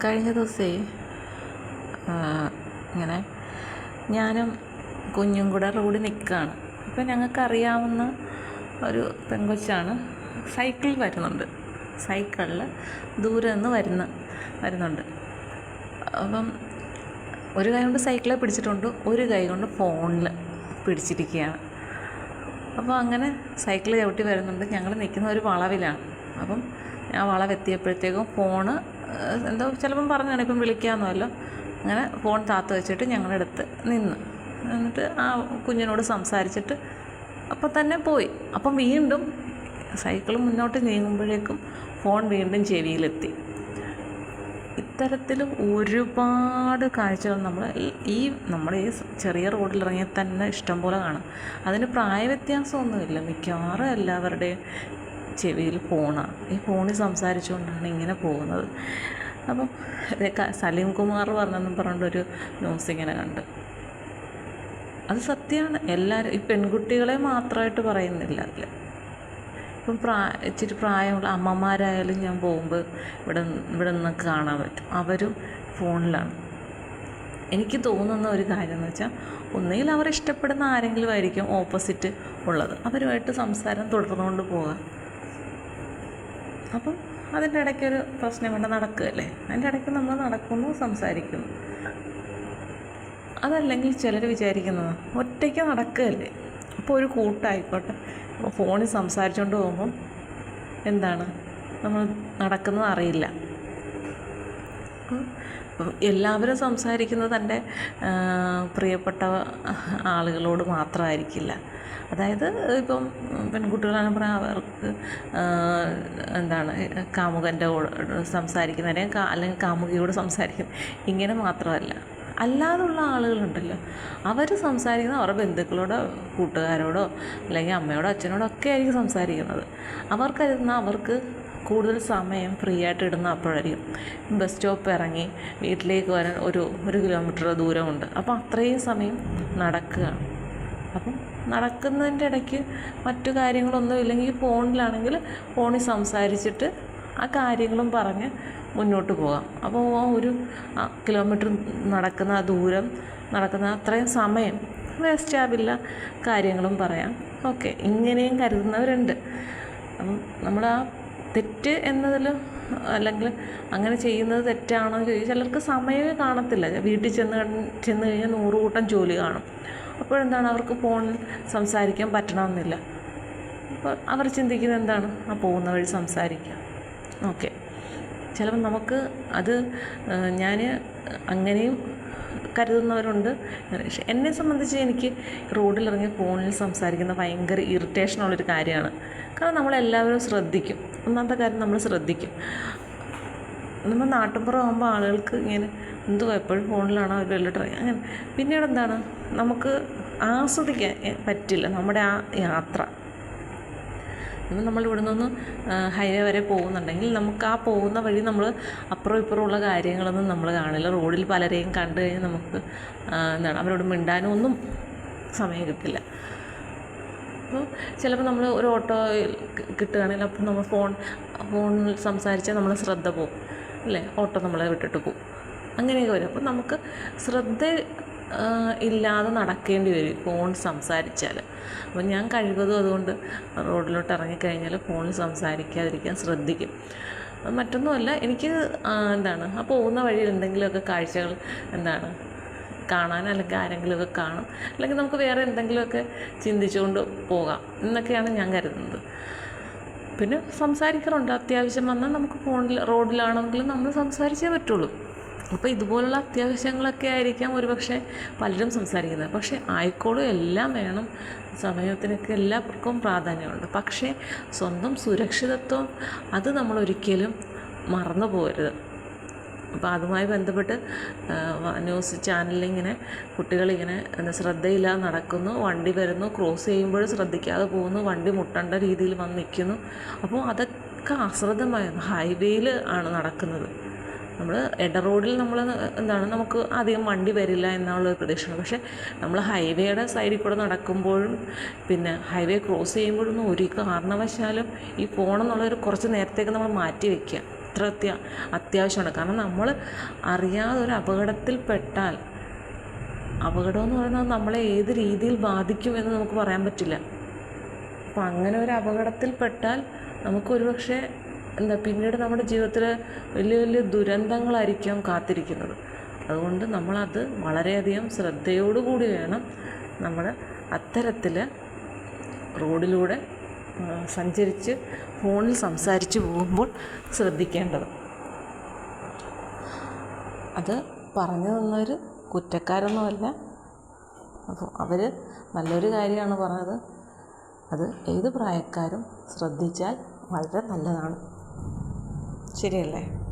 കഴിഞ്ഞ ദിവസമേ ഇങ്ങനെ ഞാനും കുഞ്ഞും കൂടെ റോഡിൽ നിൽക്കുകയാണ്. അപ്പം ഞങ്ങൾക്കറിയാവുന്ന ഒരു പെങ്കൊച്ചാണ് സൈക്കിളിൽ വരുന്നുണ്ട്. സൈക്കിളിൽ ദൂരെ നിന്ന് വരുന്നുണ്ട്. അപ്പം ഒരു കൈ കൊണ്ട് സൈക്കിളെ പിടിച്ചിട്ടുണ്ട്, ഒരു കൈ കൊണ്ട് ഫോണിൽ പിടിച്ചിരിക്കുകയാണ്. അപ്പോൾ അങ്ങനെ സൈക്കിൾ ചവിട്ടി വരുന്നുണ്ട്. ഞങ്ങൾ നിൽക്കുന്ന ഒരു വളവിലാണ്. അപ്പം ആ വളവെത്തിയപ്പോഴത്തേക്കും ഫോണ് എന്തോ ചിലപ്പം പറഞ്ഞാണ് ഇപ്പം വിളിക്കാമെന്നല്ലോ. അങ്ങനെ ഫോൺ താത്ത് വെച്ചിട്ട് ഞങ്ങളുടെ അടുത്ത് എന്നിട്ട് ആ കുഞ്ഞിനോട് സംസാരിച്ചിട്ട് അപ്പം തന്നെ പോയി. അപ്പം വീണ്ടും സൈക്കിൾ മുന്നോട്ട് നീങ്ങുമ്പോഴേക്കും ഫോൺ വീണ്ടും ചെവിയിലെത്തി. ഇത്തരത്തിൽ ഒരുപാട് കാഴ്ചകൾ നമ്മുടെ ഈ ചെറിയ റോഡിലിറങ്ങിയാൽ തന്നെ ഇഷ്ടംപോലെ കാണാം. അതിന് പ്രായവ്യത്യാസമൊന്നുമില്ല. മിക്കവാറും എല്ലാവരുടെയും ചെവിയിൽ ഫോണാണ്. ഈ ഫോണിൽ സംസാരിച്ചുകൊണ്ടാണ് ഇങ്ങനെ പോകുന്നത്. അപ്പം സലീം കുമാർ പറഞ്ഞിട്ടൊരു ന്യൂസ് ഇങ്ങനെ കണ്ട്. അത് സത്യമാണ്. എല്ലാവരും ഈ പെൺകുട്ടികളെ മാത്രമായിട്ട് പറയുന്നില്ല അതിൽ. ഇപ്പം ഇച്ചിരി പ്രായമുള്ള അമ്മമാരായാലും ഞാൻ പോകുമ്പോൾ ഇവിടെ നിന്നൊക്കെ കാണാൻ പറ്റും, അവരും ഫോണിലാണ്. എനിക്ക് തോന്നുന്ന ഒരു കാര്യം എന്ന് വെച്ചാൽ, ഒന്നുകിൽ അവർ ഇഷ്ടപ്പെടുന്ന ആരെങ്കിലും ആയിരിക്കും ഓപ്പോസിറ്റ് ഉള്ളത്, അവരുമായിട്ട് സംസാരം തുടർന്നുകൊണ്ട് പോകാം. അപ്പം അതിൻ്റെ ഇടയ്ക്കൊരു പ്രശ്നം കൊണ്ട് നടക്കുകയല്ലേ, അതിൻ്റെ ഇടയ്ക്ക് നമ്മൾ നടക്കുന്നു, സംസാരിക്കുന്നു. അതല്ലെങ്കിൽ ചിലർ വിചാരിക്കുന്നത് ഒറ്റയ്ക്ക് നടക്കുകയല്ലേ, അപ്പോൾ ഒരു കൂട്ടായിക്കോട്ടെ. അപ്പോൾ ഫോണിൽ സംസാരിച്ചുകൊണ്ട് പോകുമ്പം എന്താണ്, നമ്മൾ നടക്കുന്നത് അറിയില്ല. അപ്പം എല്ലാവരും സംസാരിക്കുന്നത് തൻ്റെ പ്രിയപ്പെട്ട ആളുകളോട് മാത്രമായിരിക്കില്ല. അതായത് ഇപ്പം പെൺകുട്ടികളാണ് പറയാം, അവർക്ക് കാമുകൻ്റെ സംസാരിക്കുന്നതിനെ അല്ലെങ്കിൽ കാമുകിയോട് സംസാരിക്കും, ഇങ്ങനെ മാത്രമല്ല. അല്ലാതുള്ള ആളുകളുണ്ടല്ലോ, അവർ സംസാരിക്കുന്നത് അവരുടെ ബന്ധുക്കളോടോ കൂട്ടുകാരോടോ അല്ലെങ്കിൽ അമ്മയോടോ അച്ഛനോടോ ഒക്കെ ആയിരിക്കും സംസാരിക്കുന്നത്. അവർക്ക് കൂടുതൽ സമയം ഫ്രീ ആയിട്ട് ഇടുന്ന അപ്പോഴായിരിക്കും. ബസ് സ്റ്റോപ്പ് ഇറങ്ങി വീട്ടിലേക്ക് വരാൻ ഒരു കിലോമീറ്റർ ദൂരമുണ്ട്. അപ്പോൾ അത്രയും സമയം നടക്കുകയാണ്. അപ്പം നടക്കുന്നതിൻ്റെ ഇടയ്ക്ക് മറ്റു കാര്യങ്ങളൊന്നും ഇല്ലെങ്കിൽ ഫോണിലാണെങ്കിൽ ഫോണിൽ സംസാരിച്ചിട്ട് ആ കാര്യങ്ങളും പറഞ്ഞ് മുന്നോട്ട് പോകാം. അപ്പോൾ ആ ഒരു കിലോമീറ്റർ നടക്കുന്ന ആ ദൂരം നടക്കുന്ന അത്രയും സമയം വേസ്റ്റ് ആവില്ല, കാര്യങ്ങളും പറയാം. ഓക്കെ, ഇങ്ങനെയും കരുതുന്നവരുണ്ട്. അപ്പം നമ്മൾ ആ തെറ്റ് എന്നതിൽ അല്ലെങ്കിൽ അങ്ങനെ ചെയ്യുന്നത് തെറ്റാണോ എന്ന് ചോദിച്ചാൽ, ചിലർക്ക് സമയമേ കാണത്തില്ല. വീട്ടിൽ ചെന്ന് കഴിഞ്ഞാൽ 100 കൂട്ടം ജോലി കാണും. അപ്പോഴെന്താണ്, അവർക്ക് ഫോണിൽ സംസാരിക്കാൻ പറ്റണമെന്നില്ല. അപ്പോൾ അവർ ചിന്തിക്കുന്നത് എന്താണ്, ആ പോകുന്ന വഴി സംസാരിക്കാം. ഓക്കെ, ചിലപ്പോൾ നമുക്ക് അത് ഞാൻ അങ്ങനെയും കരുതുന്നവരുണ്ട്. പക്ഷേ എന്നെ സംബന്ധിച്ച് എനിക്ക് റോഡിലിറങ്ങി ഫോണിൽ സംസാരിക്കുന്ന ഭയങ്കര ഇറിറ്റേഷനുള്ളൊരു കാര്യമാണ്. കാരണം നമ്മളെല്ലാവരും ശ്രദ്ധിക്കും. ഒന്നാമത്തെ കാര്യം, നമ്മൾ ശ്രദ്ധിക്കും. നമ്മൾ നാട്ടിൻപുറം ആകുമ്പോൾ ആളുകൾക്ക് ഇങ്ങനെ എപ്പോഴും ഫോണിലാണോ അവർ വല്ല ട്രൈ അങ്ങനെ. പിന്നീട് എന്താണ്, നമുക്ക് ആസ്വദിക്കാൻ പറ്റില്ല നമ്മുടെ ആ യാത്ര. ഇപ്പം നമ്മൾ ഇവിടെ നിന്ന് ഹൈവേ വരെ പോകുന്നുണ്ടെങ്കിൽ നമുക്ക് ആ പോകുന്ന വഴി നമ്മൾ അപ്പുറം ഇപ്പുറമുള്ള കാര്യങ്ങളൊന്നും നമ്മൾ കാണില്ല. റോഡിൽ പലരെയും കണ്ടു കഴിഞ്ഞാൽ നമുക്ക് അവരോട് മിണ്ടാനും ഒന്നും സമയം കിട്ടില്ല. അപ്പോൾ ചിലപ്പോൾ നമ്മൾ ഒരു ഓട്ടോ കിട്ടുകയാണെങ്കിൽ അപ്പോൾ നമ്മൾ ഫോണിൽ സംസാരിച്ചാൽ നമ്മൾ ശ്രദ്ധ പോകും അല്ലേ, ഓട്ടോ നമ്മളെ വിട്ടിട്ട് പോകും, അങ്ങനെയൊക്കെ വരും. അപ്പോൾ നമുക്ക് ശ്രദ്ധ ഇല്ലാതെ നടക്കേണ്ടി വരും ഫോൺ സംസാരിച്ചാൽ. അപ്പോൾ ഞാൻ കഴിവതും അതുകൊണ്ട് റോഡിലോട്ട് ഇറങ്ങിക്കഴിഞ്ഞാൽ ഫോണിൽ സംസാരിക്കാതിരിക്കാൻ ശ്രദ്ധിക്കും. മറ്റൊന്നുമല്ല, എനിക്ക് ആ പോകുന്ന വഴിയിൽ എന്തെങ്കിലുമൊക്കെ കാഴ്ചകൾ കാണാൻ, അല്ലെങ്കിൽ ആരെങ്കിലുമൊക്കെ കാണും, അല്ലെങ്കിൽ നമുക്ക് വേറെ എന്തെങ്കിലുമൊക്കെ ചിന്തിച്ചുകൊണ്ട് പോകാം എന്നൊക്കെയാണ് ഞാൻ കരുതുന്നത്. പിന്നെ സംസാരിക്കാറുണ്ട്, അത്യാവശ്യം വന്നാൽ നമുക്ക് റോഡിലാണെങ്കിലും നമ്മൾ സംസാരിച്ചേ പറ്റുള്ളൂ. അപ്പോൾ ഇതുപോലുള്ള അത്യാവശ്യങ്ങളൊക്കെ ആയിരിക്കാം ഒരുപക്ഷെ പലരും സംസാരിക്കുന്നത്. പക്ഷേ ആയിക്കോളും, എല്ലാം വേണം, സമയത്തിനൊക്കെ എല്ലാവർക്കും പ്രാധാന്യമുണ്ട്. പക്ഷേ സ്വന്തം സുരക്ഷിതത്വം അത് നമ്മളൊരിക്കലും മറന്നു പോകരുത്. അപ്പോൾ അതുമായി ബന്ധപ്പെട്ട് ന്യൂസ് ചാനലിലിങ്ങനെ കുട്ടികളിങ്ങനെ ശ്രദ്ധയില്ലാതെ നടക്കുന്നു, വണ്ടി വരുന്നു, ക്രോസ് ചെയ്യുമ്പോഴും ശ്രദ്ധിക്കാതെ പോകുന്നു, വണ്ടി മുട്ടേണ്ട രീതിയിൽ വന്ന് നിൽക്കുന്നു. അപ്പോൾ അതൊക്കെ അശ്രദ്ധമായി ഹൈവേയിൽ ആണ് നടക്കുന്നത്. നമ്മൾ റോഡിൽ നമ്മൾ നമുക്ക് അധികം വണ്ടി വരില്ല എന്നുള്ളൊരു പ്രതീക്ഷയാണ്. പക്ഷേ നമ്മൾ ഹൈവേയുടെ സൈഡിൽ കൂടെ നടക്കുമ്പോഴും പിന്നെ ഹൈവേ ക്രോസ് ചെയ്യുമ്പോഴൊന്നും ഒരു കാരണവശാലും ഈ ഫോണെന്നുള്ളൊരു കുറച്ച് നേരത്തേക്ക് നമ്മൾ മാറ്റി വയ്ക്കുക. അത്ര അത്യാവശ്യമാണ്. കാരണം നമ്മൾ അറിയാതെ ഒരു അപകടത്തിൽപ്പെട്ടാൽ, അപകടമെന്ന് പറയുന്നത് നമ്മളെ ഏത് രീതിയിൽ ബാധിക്കുമെന്ന് നമുക്ക് പറയാൻ പറ്റില്ല. അപ്പം അങ്ങനെ ഒരു അപകടത്തിൽപ്പെട്ടാൽ നമുക്കൊരു പക്ഷേ പിന്നീട് നമ്മുടെ ജീവിതത്തിൽ വലിയ വലിയ ദുരന്തങ്ങളായിരിക്കാം കാത്തിരിക്കുന്നത്. അതുകൊണ്ട് നമ്മളത് വളരെയധികം ശ്രദ്ധയോടുകൂടി വേണം നമ്മൾ അത്തരത്തിൽ റോഡിലൂടെ സഞ്ചരിച്ച് ഫോണിൽ സംസാരിച്ച് പോകുമ്പോൾ ശ്രദ്ധിക്കേണ്ടത്. അത് പറഞ്ഞു തന്നവർ കുറ്റക്കാരൊന്നുമല്ല. അപ്പോൾ അവർ നല്ലൊരു കാര്യമാണ് പറഞ്ഞത്. അത് ഏത് പ്രായക്കാരും ശ്രദ്ധിച്ചാൽ വളരെ നല്ലതാണ്. ശരിയല്ലേ?